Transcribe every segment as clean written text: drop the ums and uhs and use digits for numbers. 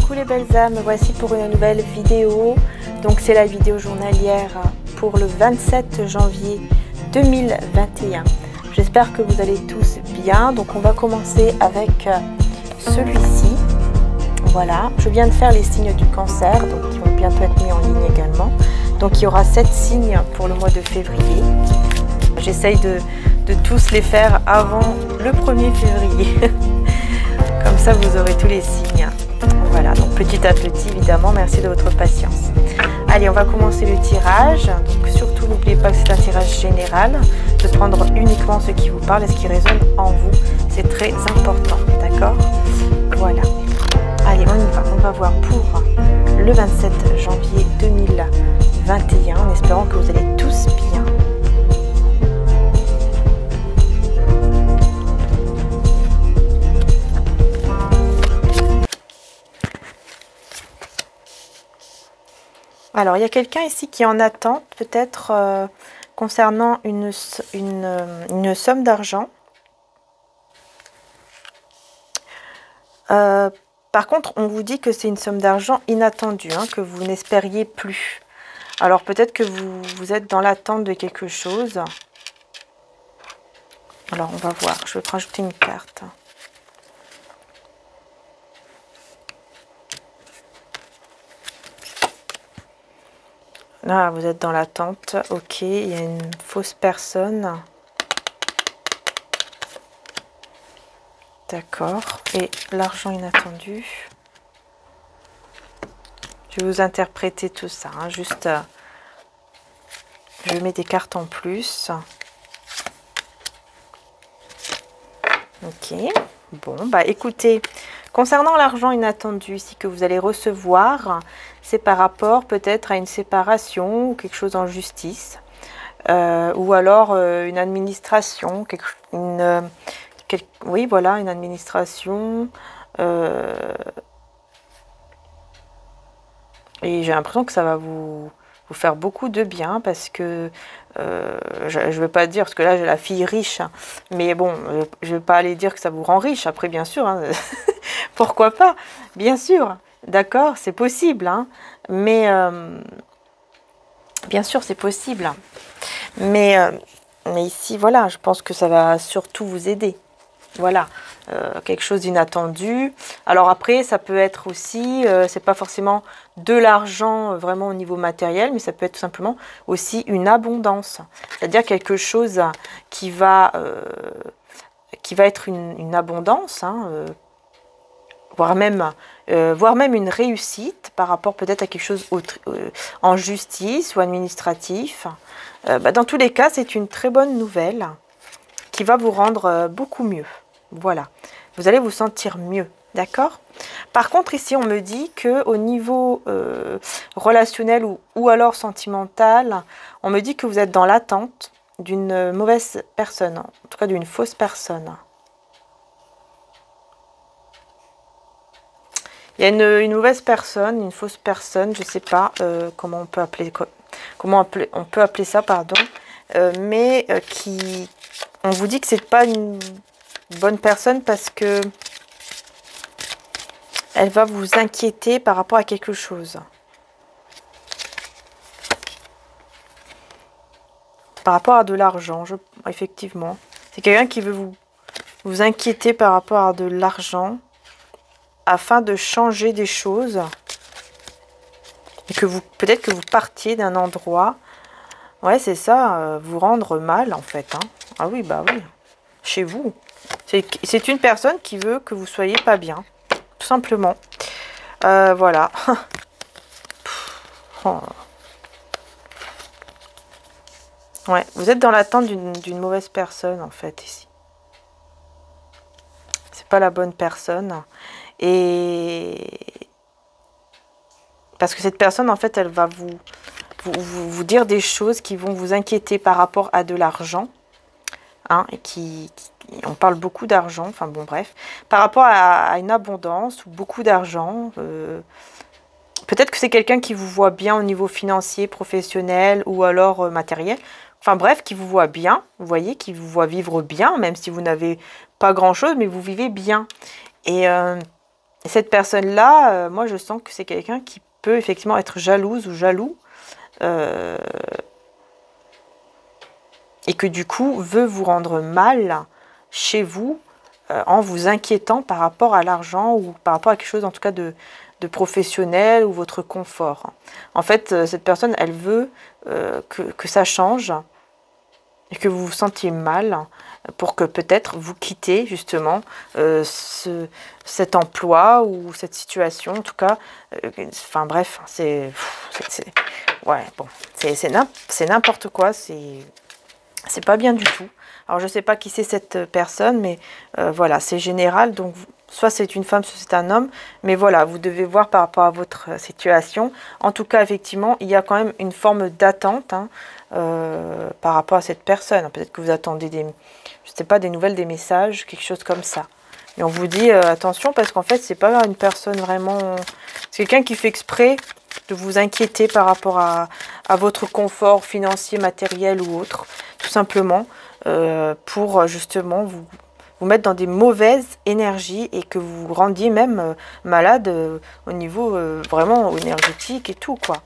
Coucou les belles âmes, me voici pour une nouvelle vidéo. Donc c'est la vidéo journalière pour le 27 janvier 2021. J'espère que vous allez tous bien. Donc on va commencer avec celui-ci. Voilà, je viens de faire les signes du cancer, donc ils vont bientôt être mis en ligne également. Donc il y aura 7 signes pour le mois de février. J'essaye de tous les faire avant le 1er février. Comme ça vous aurez tous les signes. Voilà, donc petit à petit évidemment, merci de votre patience. Allez, on va commencer le tirage. Donc surtout n'oubliez pas que c'est un tirage général, de prendre uniquement ce qui vous parle et ce qui résonne en vous. C'est très important, d'accord? Voilà. Allez, on y va. On va voir pour le 27 janvier 2021, en espérant que vous allez tous bien. Alors, il y a quelqu'un ici qui est en attente, peut-être concernant une somme d'argent. Par contre, on vous dit que c'est une somme d'argent inattendue, hein, que vous n'espériez plus. Alors, peut-être que vous êtes dans l'attente de quelque chose. Alors, on va voir. Je vais rajouter une carte. Là, vous êtes dans l'attente. Ok, il y a une fausse personne. D'accord. Et l'argent inattendu. Je vais vous interpréter tout ça. Hein. Juste, je mets des cartes en plus. Ok. Bon, bah écoutez, concernant l'argent inattendu ici que vous allez recevoir, c'est par rapport peut-être à une séparation ou quelque chose en justice, ou alors une administration, oui voilà, une administration, et j'ai l'impression que ça va vous faire beaucoup de bien parce que je ne vais pas dire, parce que là j'ai la fille riche, hein, mais bon, je ne vais pas aller dire que ça vous rend riche, après bien sûr, hein, pourquoi pas, bien sûr, d'accord, c'est possible, hein, mais bien sûr c'est possible, mais ici voilà, je pense que ça va surtout vous aider. Voilà, quelque chose d'inattendu. Alors après, ça peut être aussi, c'est pas forcément de l'argent vraiment au niveau matériel, mais ça peut être tout simplement aussi une abondance. C'est-à-dire quelque chose qui va être une abondance, hein, voire même une réussite par rapport peut-être à quelque chose en justice ou administratif. Dans tous les cas, c'est une très bonne nouvelle qui va vous rendre beaucoup mieux. Voilà, vous allez vous sentir mieux, d'accord? Par contre, ici, on me dit qu'au niveau relationnel ou alors sentimental, on me dit que vous êtes dans l'attente d'une mauvaise personne, en tout cas d'une fausse personne. Il y a une mauvaise personne, une fausse personne, je ne sais pas comment on peut appeler ça, pardon, mais on vous dit que c'est pas une bonne personne parce que elle va vous inquiéter par rapport à quelque chose. Par rapport à de l'argent, effectivement. C'est quelqu'un qui veut vous inquiéter par rapport à de l'argent afin de changer des choses. Et que peut-être que vous partiez d'un endroit. Ouais, c'est ça, vous rendre mal en fait. Hein. Ah oui, bah oui. Chez vous. C'est une personne qui veut que vous soyez pas bien. Tout simplement. Voilà. Oh. Ouais, vous êtes dans l'attente d'une mauvaise personne en fait ici. C'est pas la bonne personne. Et parce que cette personne en fait, elle va vous dire des choses qui vont vous inquiéter par rapport à de l'argent. Hein, et on parle beaucoup d'argent, enfin bon bref, par rapport à une abondance ou beaucoup d'argent, peut-être que c'est quelqu'un qui vous voit bien au niveau financier, professionnel ou alors matériel, enfin bref, qui vous voit bien, vous voyez, qui vous voit vivre bien, même si vous n'avez pas grand-chose, mais vous vivez bien. Et Et cette personne-là, moi je sens que c'est quelqu'un qui peut effectivement être jalouse ou jaloux. Et que du coup veut vous rendre mal chez vous en vous inquiétant par rapport à l'argent ou par rapport à quelque chose en tout cas de professionnel ou votre confort. En fait, cette personne, elle veut que ça change et que vous vous sentiez mal pour que peut-être vous quittez justement cet emploi ou cette situation. En tout cas, enfin bref, ouais, bon, c'est n'importe quoi, c'est pas bien du tout. Alors je sais pas qui c'est cette personne, mais voilà, c'est général, donc soit c'est une femme, soit c'est un homme, mais voilà, vous devez voir par rapport à votre situation. En tout cas, effectivement, il y a quand même une forme d'attente hein, par rapport à cette personne. Peut-être que vous attendez je sais pas, des nouvelles, des messages, quelque chose comme ça. Et on vous dit attention, parce qu'en fait, c'est pas une personne vraiment... C'est quelqu'un qui fait exprès de vous inquiéter par rapport à votre confort financier, matériel ou autre, tout simplement, pour justement vous mettre dans des mauvaises énergies et que vous vous rendiez même malade au niveau vraiment énergétique et tout, quoi.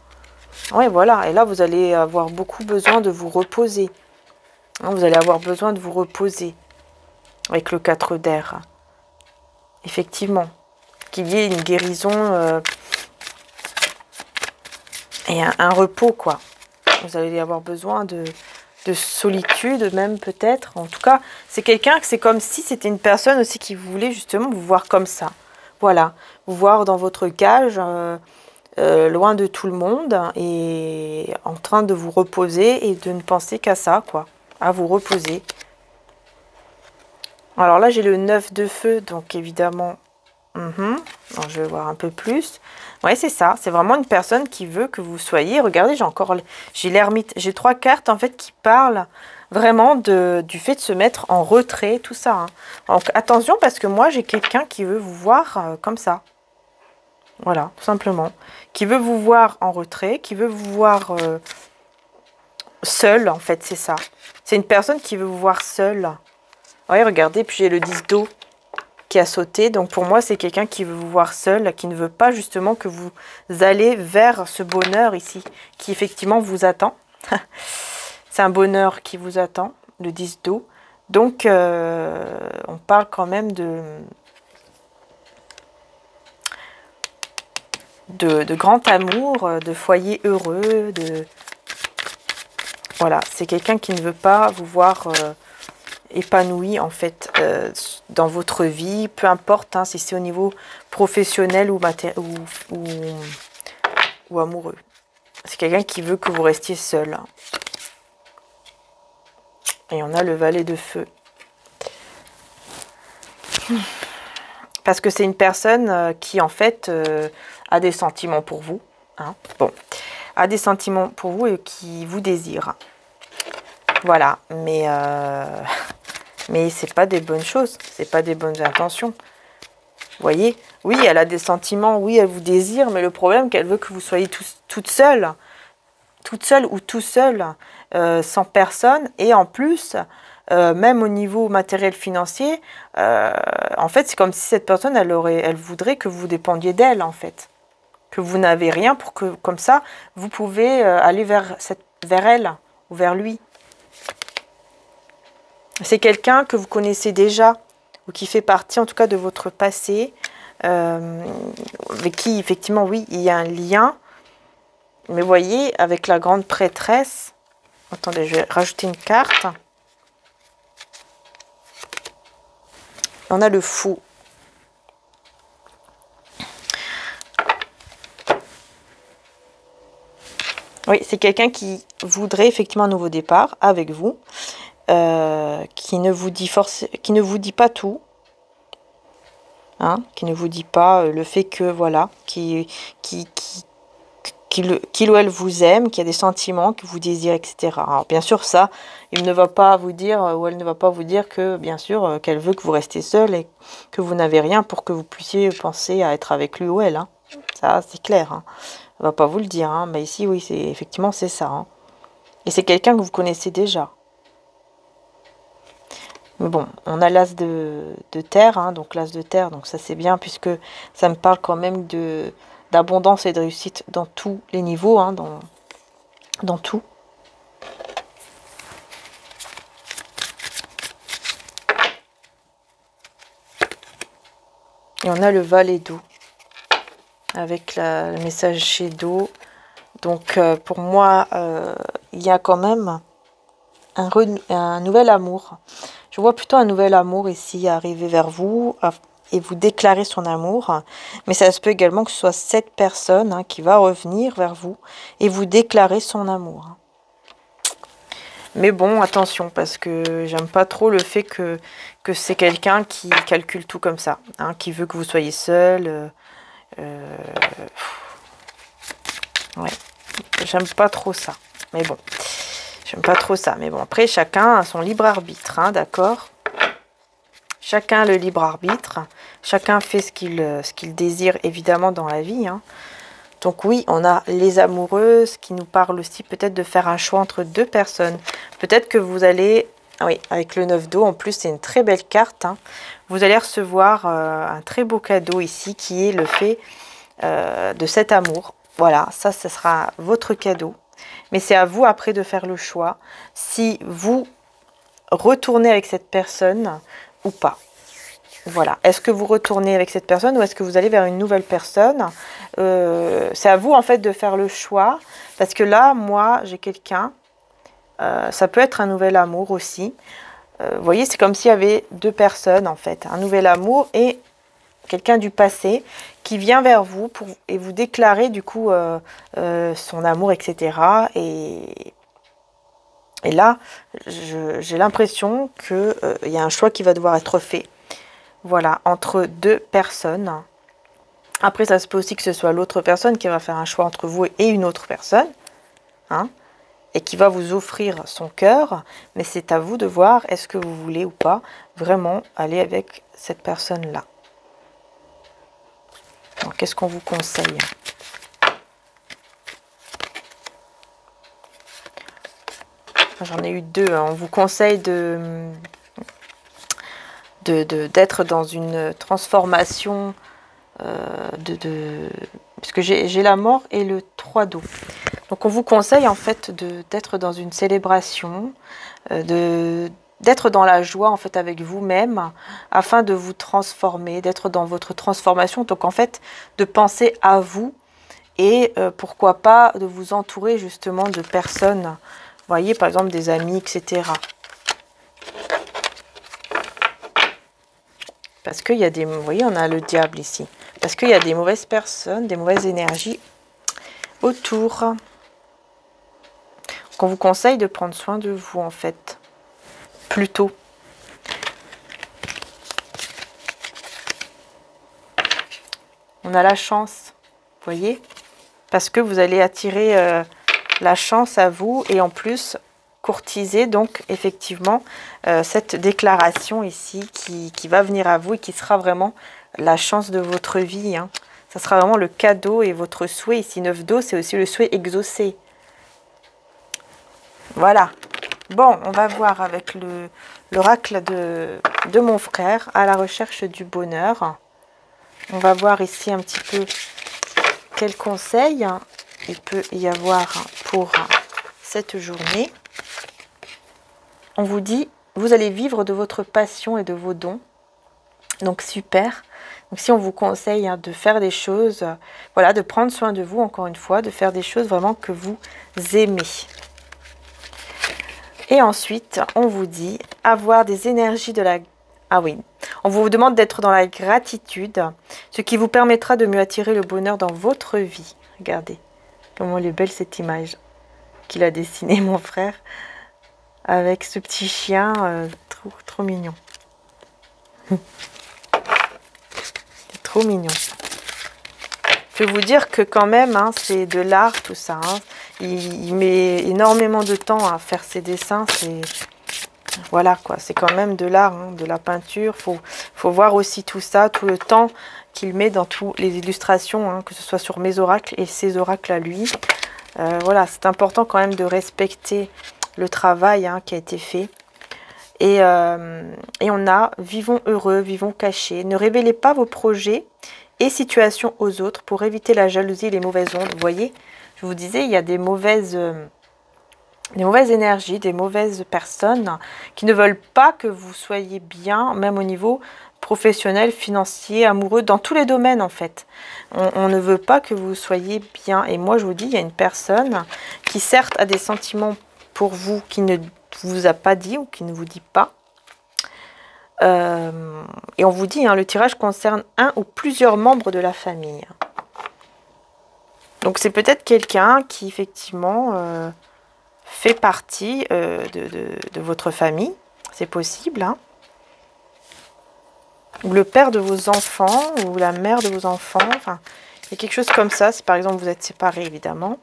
Ouais, voilà. Et là, vous allez avoir beaucoup besoin de vous reposer. Hein, vous allez avoir besoin de vous reposer avec le 4 d'air. Effectivement. Qu'il y ait une guérison et un repos, quoi. Vous allez avoir besoin de solitude même peut-être. En tout cas, c'est quelqu'un que c'est comme si c'était une personne aussi qui voulait justement vous voir comme ça. Voilà, vous voir dans votre cage, loin de tout le monde et en train de vous reposer et de ne penser qu'à ça, quoi. À vous reposer. Alors là, j'ai le 9 de feu, donc évidemment... Alors, je vais voir un peu plus. Ouais, c'est ça. C'est vraiment une personne qui veut que vous soyez... Regardez, j'ai l'ermite. J'ai 3 cartes, en fait, qui parlent vraiment du fait de se mettre en retrait, tout ça. Hein. Donc, attention, parce que moi, j'ai quelqu'un qui veut vous voir comme ça. Voilà, tout simplement. Qui veut vous voir en retrait, qui veut vous voir seul, en fait, c'est ça. C'est une personne qui veut vous voir seul. Oui, regardez, puis j'ai le 10 d'eau qui a sauté. Donc pour moi, c'est quelqu'un qui veut vous voir seul, qui ne veut pas justement que vous allez vers ce bonheur ici, qui effectivement vous attend. C'est un bonheur qui vous attend, le 10 d'eau. Donc, on parle quand même de grand amour, de foyer heureux, Voilà, c'est quelqu'un qui ne veut pas vous voir... épanoui en fait dans votre vie, peu importe hein, si c'est au niveau professionnel ou amoureux. C'est quelqu'un qui veut que vous restiez seul. Et on a le valet de feu. Parce que c'est une personne qui en fait a des sentiments pour vous. Hein, bon, a des sentiments pour vous et qui vous désire. Voilà, mais c'est pas des bonnes choses, c'est pas des bonnes intentions. Vous voyez, oui, elle a des sentiments, oui, elle vous désire, mais le problème, qu'elle veut que vous soyez toute seule ou tout seul, sans personne, et en plus, même au niveau matériel financier, en fait, c'est comme si cette personne, elle voudrait que vous dépendiez d'elle, en fait. Que vous n'avez rien pour que, comme ça, vous pouvez aller vers elle ou vers lui. C'est quelqu'un que vous connaissez déjà ou qui fait partie en tout cas de votre passé, avec qui effectivement oui il y a un lien. Mais vous voyez avec la grande prêtresse, attendez je vais rajouter une carte. On a le fou. Oui, c'est quelqu'un qui voudrait effectivement un nouveau départ avec vous. Qui ne vous dit pas tout, hein, qui ne vous dit pas le fait que voilà, qu'il ou elle vous aime, qu'il y a des sentiments, que vous désirez, etc. Alors, bien sûr, ça, il ne va pas vous dire ou elle ne va pas vous dire que bien sûr qu'elle veut que vous restiez seul et que vous n'avez rien pour que vous puissiez penser à être avec lui ou elle. Hein. Ça, c'est clair. Hein. Elle ne va pas vous le dire. Hein. Mais ici, oui, c'est ça. Hein. Et c'est quelqu'un que vous connaissez déjà. Mais bon, on a l'as de terre, hein, donc l'as de terre, donc ça c'est bien puisque ça me parle quand même d'abondance et de réussite dans tous les niveaux, hein, dans tout. Et on a le valet d'eau avec le message chez d'eau. Donc pour moi, il y a quand même un nouvel amour. Je vois plutôt un nouvel amour ici arriver vers vous et vous déclarer son amour. Mais ça se peut également que ce soit cette personne, hein, qui va revenir vers vous et vous déclarer son amour. Mais bon, attention, parce que j'aime pas trop le fait que c'est quelqu'un qui calcule tout comme ça, hein, qui veut que vous soyez seul. Ouais, j'aime pas trop ça. Mais bon, j'aime pas trop ça. Mais bon, après, chacun a son libre arbitre, hein, d'accord? Chacun a le libre arbitre. Chacun fait ce qu'il désire, évidemment, dans la vie, hein. Donc oui, on a les amoureuses qui nous parlent aussi peut-être de faire un choix entre deux personnes. Peut-être que vous allez, oui, avec le 9 d'eau, en plus c'est une très belle carte, hein. Vous allez recevoir un très beau cadeau ici qui est le fait de cet amour. Voilà, ça sera votre cadeau. Mais c'est à vous après de faire le choix si vous retournez avec cette personne ou pas. Voilà. Est-ce que vous retournez avec cette personne ou est-ce que vous allez vers une nouvelle personne? C'est à vous en fait de faire le choix. Parce que là, moi, j'ai quelqu'un. Ça peut être un nouvel amour aussi. Vous voyez, c'est comme s'il y avait deux personnes en fait. Un nouvel amour et quelqu'un du passé qui vient vers vous et vous déclarer du coup son amour, etc. Et là, j'ai l'impression qu'il y a un choix qui va devoir être fait. Voilà, entre deux personnes. Après, ça se peut aussi que ce soit l'autre personne qui va faire un choix entre vous et une autre personne, hein, et qui va vous offrir son cœur. Mais c'est à vous de voir, est-ce que vous voulez ou pas vraiment aller avec cette personne-là. Qu'est-ce qu'on vous conseille? J'en ai eu deux. Hein. On vous conseille d'être dans une transformation puisque j'ai la mort et le 3 d'eau. Donc on vous conseille en fait d'être dans une célébration, d'être dans la joie en fait avec vous-même afin de vous transformer, d'être dans votre transformation. Donc en fait de penser à vous et pourquoi pas de vous entourer justement de personnes, vous voyez, par exemple des amis, etc. Parce qu'il y a des... Vous voyez, on a le diable ici. Parce qu'il y a des mauvaises personnes, des mauvaises énergies autour. Donc on vous conseille de prendre soin de vous, en fait. Plutôt. On a la chance, vous voyez? Parce que vous allez attirer la chance à vous. Et en plus... courtiser donc effectivement cette déclaration ici qui va venir à vous et qui sera vraiment la chance de votre vie, hein. Ça sera vraiment le cadeau et votre souhait. Ici 9 d'eau, c'est aussi le souhait exaucé. Voilà. Bon, on va voir avec l'oracle de mon frère à la recherche du bonheur. On va voir ici un petit peu quels conseils il peut y avoir pour cette journée. On vous dit, vous allez vivre de votre passion et de vos dons. Donc super. Donc si on vous conseille, hein, de faire des choses, voilà, de prendre soin de vous, encore une fois, de faire des choses vraiment que vous aimez. Et ensuite, on vous dit, avoir des énergies de la... Ah oui, on vous demande d'être dans la gratitude, ce qui vous permettra de mieux attirer le bonheur dans votre vie. Regardez comment elle est belle cette image qu'il a dessinée, mon frère. Avec ce petit chien, trop mignon. C'est trop mignon. Je vais vous dire que quand même, hein, c'est de l'art tout ça. Hein. Il met énormément de temps à faire ses dessins. Voilà quoi, c'est quand même de l'art, hein, de la peinture. Faut voir aussi tout ça, tout le temps qu'il met dans toutes les illustrations, hein, que ce soit sur mes oracles et ses oracles à lui. Voilà, c'est important quand même de respecter le travail, hein, qui a été fait. Et on a vivons heureux, vivons cachés. Ne révélez pas vos projets et situations aux autres pour éviter la jalousie et les mauvaises ondes. Vous voyez, je vous disais, il y a des mauvaises énergies, des mauvaises personnes qui ne veulent pas que vous soyez bien, même au niveau professionnel, financier, amoureux, dans tous les domaines en fait. On ne veut pas que vous soyez bien. Et moi je vous dis, il y a une personne qui certes a des sentiments pour vous, qui ne vous a pas dit ou qui ne vous dit pas. Et on vous dit, hein, le tirage concerne un ou plusieurs membres de la famille. Donc c'est peut-être quelqu'un qui effectivement fait partie de votre famille. C'est possible, hein. Ou le père de vos enfants, ou la mère de vos enfants. Enfin, il y a quelque chose comme ça, si par exemple vous êtes séparés, évidemment.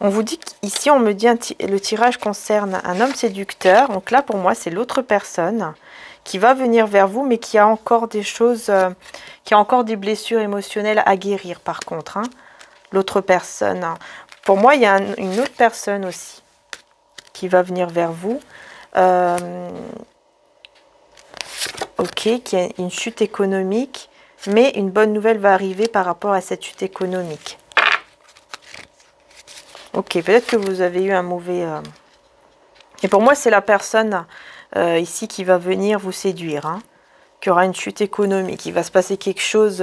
On vous dit qu'ici, on me dit le tirage concerne un homme séducteur. Donc là, pour moi, c'est l'autre personne qui va venir vers vous, mais qui a encore des choses, qui a encore des blessures émotionnelles à guérir, par contre. Hein. L'autre personne. Pour moi, il y a une autre personne aussi qui va venir vers vous. Ok, qui a une chute économique, mais une bonne nouvelle va arriver par rapport à cette chute économique. Ok, peut-être que vous avez eu un mauvais... Et pour moi, c'est la personne ici qui va venir vous séduire, hein, qui aura une chute économique. Il va se passer quelque chose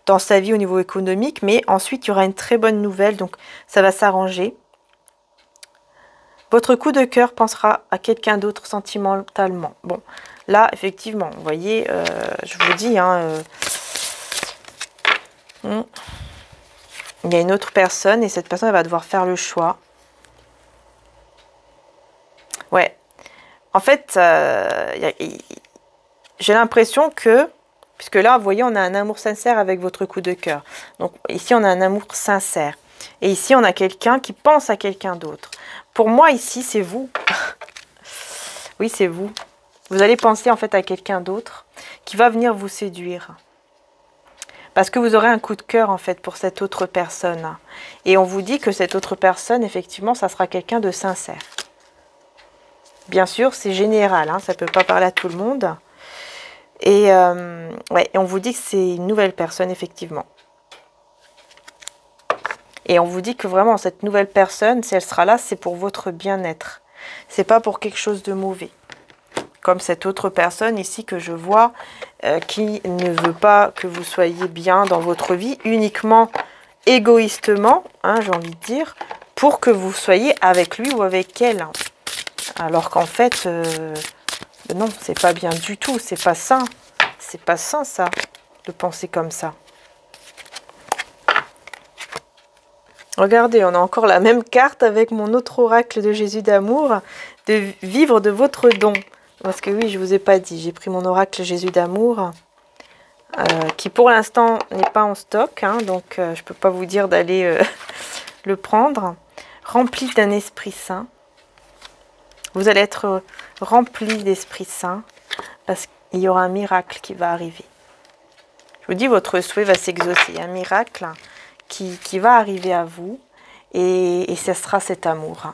dans sa vie au niveau économique, mais ensuite, il y aura une très bonne nouvelle, donc ça va s'arranger. Votre coup de cœur pensera à quelqu'un d'autre sentimentalement. Bon, là, effectivement, vous voyez, je vous dis, hein, il y a une autre personne et cette personne elle va devoir faire le choix. Ouais. En fait, j'ai l'impression que, puisque là, vous voyez, on a un amour sincère avec votre coup de cœur. Donc ici, on a un amour sincère. Et ici, on a quelqu'un qui pense à quelqu'un d'autre. Pour moi, ici, c'est vous. Oui, c'est vous. Vous allez penser en fait à quelqu'un d'autre qui va venir vous séduire. Parce que vous aurez un coup de cœur en fait pour cette autre personne. Et on vous dit que cette autre personne, effectivement, ça sera quelqu'un de sincère. Bien sûr, c'est général, hein, ça ne peut pas parler à tout le monde. Et, ouais, et on vous dit que c'est une nouvelle personne, effectivement. Et on vous dit que vraiment, cette nouvelle personne, si elle sera là, c'est pour votre bien-être. C'est pas pour quelque chose de mauvais. Comme cette autre personne ici que je vois, qui ne veut pas que vous soyez bien dans votre vie, uniquement égoïstement, hein, j'ai envie de dire, pour que vous soyez avec lui ou avec elle. Alors qu'en fait, non, c'est pas bien du tout, c'est pas sain. C'est pas sain, ça, de penser comme ça. Regardez, on a encore la même carte avec mon autre oracle de Jésus d'amour, de vivre de votre don. Parce que oui, je ne vous ai pas dit, j'ai pris mon oracle Jésus d'amour, qui pour l'instant n'est pas en stock, hein, donc je ne peux pas vous dire d'aller le prendre. Rempli d'un Esprit Saint. Vous allez être rempli d'Esprit Saint, parce qu'il y aura un miracle qui va arriver. Je vous dis, votre souhait va s'exaucer, un miracle qui va arriver à vous, et ce sera cet amour.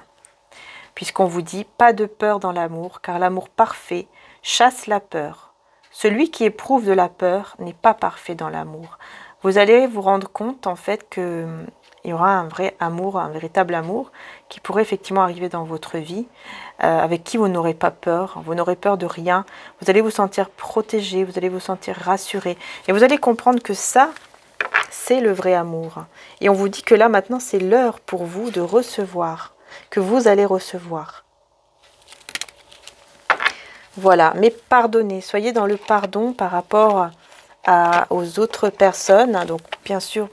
Puisqu'on vous dit, pas de peur dans l'amour, car l'amour parfait chasse la peur. Celui qui éprouve de la peur n'est pas parfait dans l'amour. Vous allez vous rendre compte, en fait, qu'il y aura un vrai amour, un véritable amour, qui pourrait effectivement arriver dans votre vie, avec qui vous n'aurez pas peur, vous n'aurez peur de rien. Vous allez vous sentir protégé, vous allez vous sentir rassuré. Et vous allez comprendre que ça, c'est le vrai amour. Et on vous dit que là, maintenant, c'est l'heure pour vous de recevoir, que vous allez recevoir. Voilà, mais pardonnez, soyez dans le pardon par rapport aux autres personnes. Donc, bien sûr,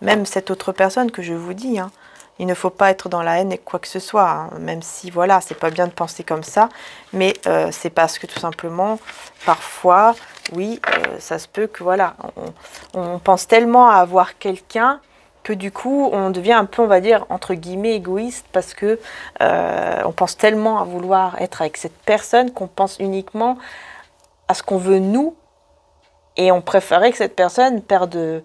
même cette autre personne que je vous dis, hein, il ne faut pas être dans la haine et quoi que ce soit, hein, même si, voilà, c'est pas bien de penser comme ça, mais c'est parce que tout simplement, parfois, oui, ça se peut que, voilà, on pense tellement à avoir quelqu'un que du coup, on devient un peu, on va dire, entre guillemets, égoïste, parce que on pense tellement à vouloir être avec cette personne qu'on pense uniquement à ce qu'on veut nous, et on préférait que cette personne perde...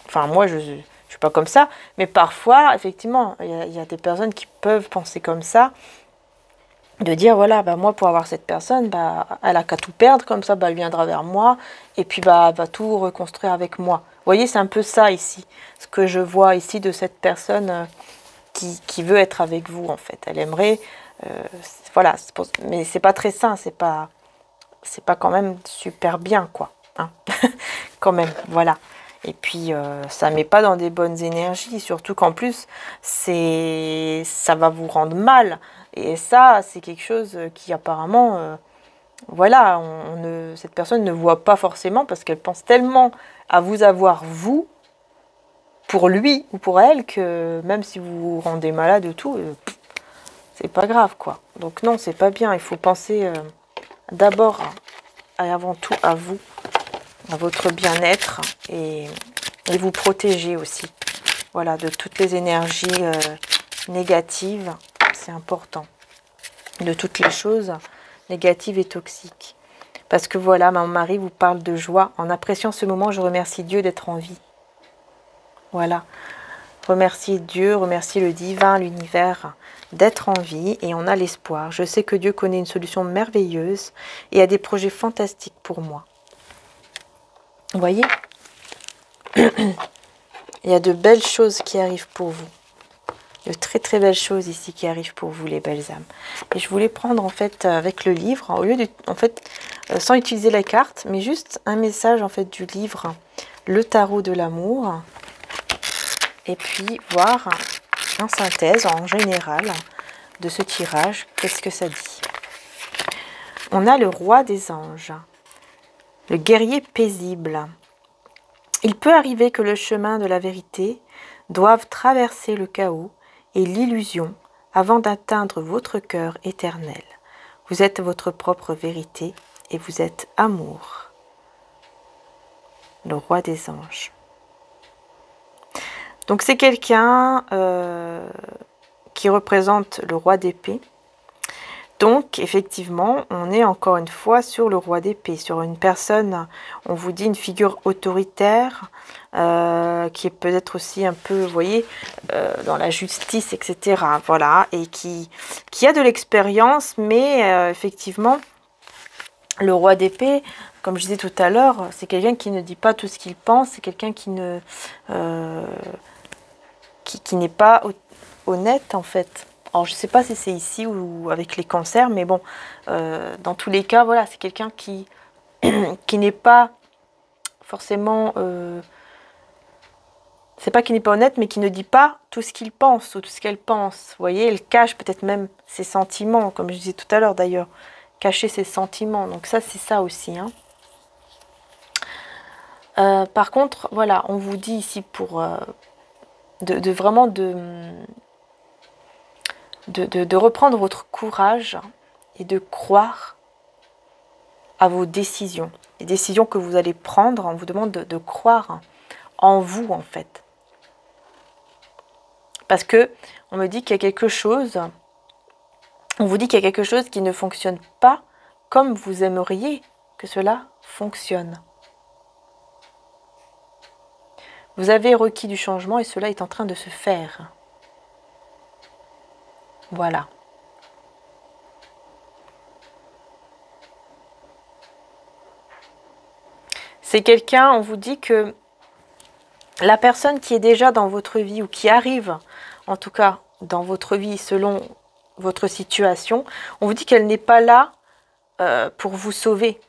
Enfin, moi, je suis pas comme ça, mais parfois, effectivement, il y a des personnes qui peuvent penser comme ça, de dire, voilà, bah, moi, pour avoir cette personne, bah, elle a qu'à tout perdre, comme ça, bah, elle viendra vers moi, et puis bah, elle va tout reconstruire avec moi. Vous voyez, c'est un peu ça ici, ce que je vois ici de cette personne qui veut être avec vous, en fait. Elle aimerait, voilà, mais c'est pas très sain, c'est pas quand même super bien, quoi. Hein. Quand même, voilà. Et puis, ça met pas dans des bonnes énergies, surtout qu'en plus, ça va vous rendre mal. Et ça, c'est quelque chose qui apparemment, voilà, cette personne ne voit pas forcément parce qu'elle pense tellement à vous avoir, vous, pour lui ou pour elle, que même si vous vous rendez malade et tout, c'est pas grave, quoi. Donc non, c'est pas bien. Il faut penser d'abord et avant tout à vous, à votre bien-être et vous protéger aussi. Voilà, de toutes les énergies négatives, c'est important. De toutes les choses négatives et toxiques. Parce que voilà, mon mari vous parle de joie. En appréciant ce moment, je remercie Dieu d'être en vie. Voilà. Remerciez Dieu, remerciez le divin, l'univers d'être en vie et on a l'espoir. Je sais que Dieu connaît une solution merveilleuse et a des projets fantastiques pour moi. Vous voyez? Il y a de belles choses qui arrivent pour vous. De très très belles choses ici qui arrivent pour vous, les belles âmes. Et je voulais prendre en fait avec le livre, au lieu de, en fait, sans utiliser la carte, mais juste un message en fait du livre, le tarot de l'amour. Et puis voir en synthèse, en général, de ce tirage, qu'est-ce que ça dit. On a le roi des anges, le guerrier paisible. Il peut arriver que le chemin de la vérité doive traverser le chaos et l'illusion avant d'atteindre votre cœur éternel. Vous êtes votre propre vérité et vous êtes amour. Le roi des anges. Donc c'est quelqu'un qui représente le roi d'épée. Donc effectivement, on est encore une fois sur le roi d'épée, sur une personne, on vous dit une figure autoritaire, qui est peut-être aussi un peu, vous voyez, dans la justice, etc. Voilà, et qui a de l'expérience, mais effectivement, le roi d'épée, comme je disais tout à l'heure, c'est quelqu'un qui ne dit pas tout ce qu'il pense, c'est quelqu'un qui ne qui n'est pas honnête en fait. Alors je ne sais pas si c'est ici ou avec les cancers, mais bon, dans tous les cas, voilà, c'est quelqu'un qui n'est pas forcément, c'est pas qu'il n'est pas honnête, mais qui ne dit pas tout ce qu'il pense ou tout ce qu'elle pense. Vous voyez, elle cache peut-être même ses sentiments, comme je disais tout à l'heure d'ailleurs, cacher ses sentiments. Donc ça, c'est ça aussi. Hein. Par contre, voilà, on vous dit ici pour vraiment de reprendre votre courage et de croire à vos décisions. Les décisions que vous allez prendre, on vous demande de croire en vous en fait. Parce que on me dit qu'il y a quelque chose, on vous dit qu'il y a quelque chose qui ne fonctionne pas comme vous aimeriez que cela fonctionne. Vous avez requis du changement et cela est en train de se faire. Voilà. C'est quelqu'un, on vous dit que la personne qui est déjà dans votre vie ou qui arrive, en tout cas dans votre vie selon votre situation, on vous dit qu'elle n'est pas là pour vous sauver.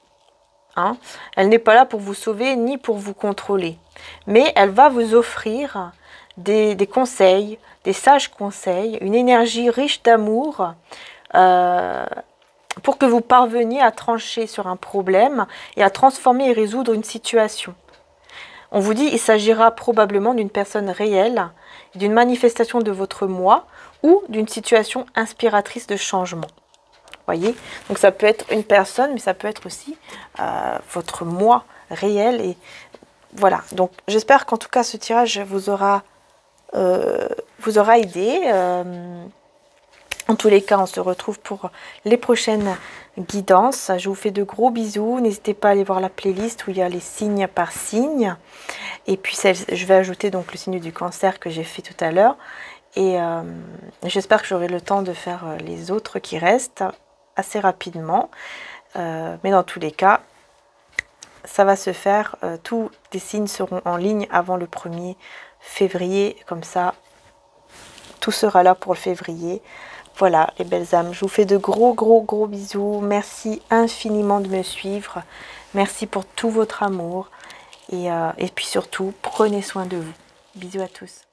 Hein. Elle n'est pas là pour vous sauver ni pour vous contrôler. Mais elle va vous offrir des conseils, des sages conseils, une énergie riche d'amour pour que vous parveniez à trancher sur un problème et à transformer et résoudre une situation. On vous dit qu'il s'agira probablement d'une personne réelle, d'une manifestation de votre moi ou d'une situation inspiratrice de changement. Voyez, donc ça peut être une personne, mais ça peut être aussi votre moi réel. Et voilà, donc j'espère qu'en tout cas ce tirage vous aura aidé. En tous les cas, on se retrouve pour les prochaines guidances. Je vous fais de gros bisous. N'hésitez pas à aller voir la playlist où il y a les signes par signe. Et puis je vais ajouter donc le signe du cancer que j'ai fait tout à l'heure. Et j'espère que j'aurai le temps de faire les autres qui restent assez rapidement. Mais dans tous les cas, ça va se faire. Tous les signes seront en ligne avant le 1er février. Comme ça, tout sera là pour le février. Voilà les belles âmes, je vous fais de gros bisous. Merci infiniment de me suivre. Merci pour tout votre amour. Et puis surtout, prenez soin de vous. Bisous à tous.